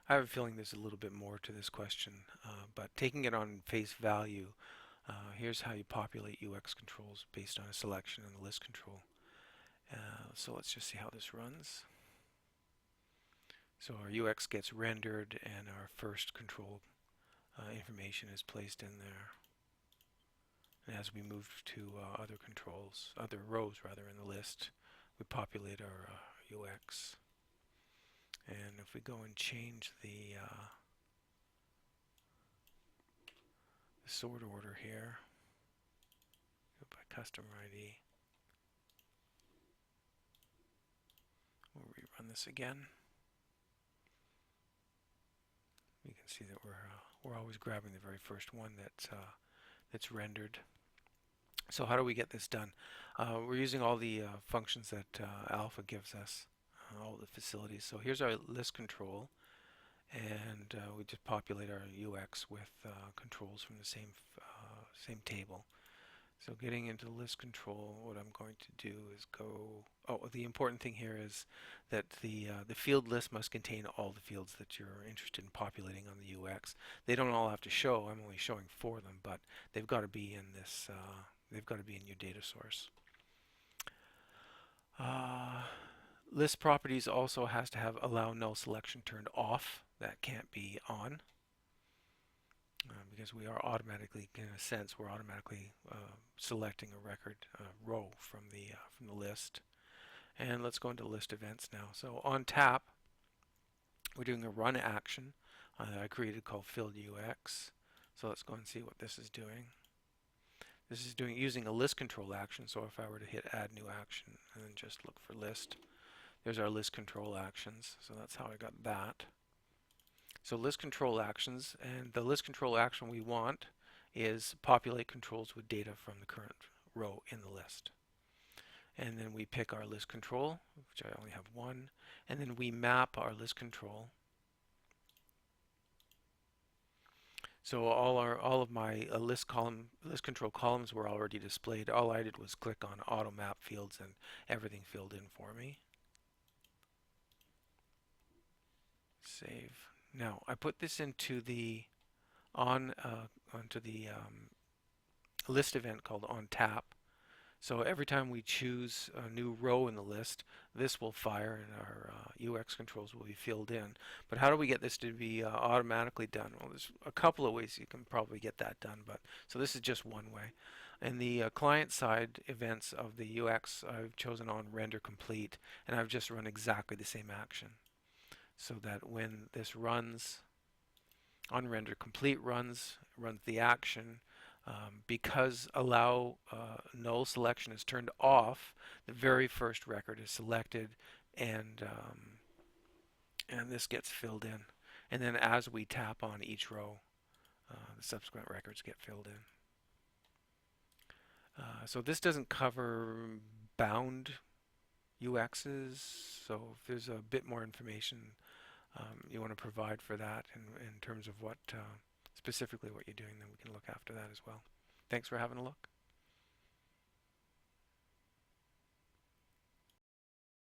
I have a feeling there's a little bit more to this question, but taking it on face value, here's how you populate UX controls based on a selection and the list control. So let's just see how this runs. So our UX gets rendered and our first control information is placed in there. And as we move to other controls, other rows rather in the list, we populate our UX. And if we go and change the sort order here, go by customer ID, we'll rerun this again. You can see that we're always grabbing the very first one that's rendered. So how do we get this done? We're using all the functions that Alpha gives us, all the facilities. So here's our list control, and we just populate our UX with controls from the same table. So getting into list control, what I'm going to do is go. Oh, the important thing here is that the field list must contain all the fields that you're interested in populating on the UX. They don't all have to show. I'm only showing 4 of them, but they've got to be in this. They've got to be in your data source. List properties also has to have allow null selection turned off. That can't be on. Because we are automatically, in a sense, we're automatically selecting a record row from the list. And let's go into list events now. So on tap, we're doing a run action that I created called filled UX. So let's go and see what this is doing. This is doing using a list control action. So if I were to hit add new action and then just look for list, there's our list control actions. So that's how I got that. So list control actions, and the list control action we want is populate controls with data from the current row in the list. And then we pick our list control, which I only have one, and then we map our list control. So all of my list control columns were already displayed. All I did was click on auto map fields and everything filled in for me. Save. Now I put this into the onto the list event called on tap. So every time we choose a new row in the list, this will fire and our UX controls will be filled in. But how do we get this to be automatically done? Well, there's a couple of ways you can probably get that done, but so this is just one way. In the client side events of the UX, I've chosen on render complete, and I've just run exactly the same action. So that when this runs, on render complete runs the action, because allow null selection is turned off, the very first record is selected, and this gets filled in. And then as we tap on each row, the subsequent records get filled in. So this doesn't cover bound UXs, so if there's a bit more information you want to provide for that in terms of what specifically what you're doing, then we can look after that as well. Thanks for having a look.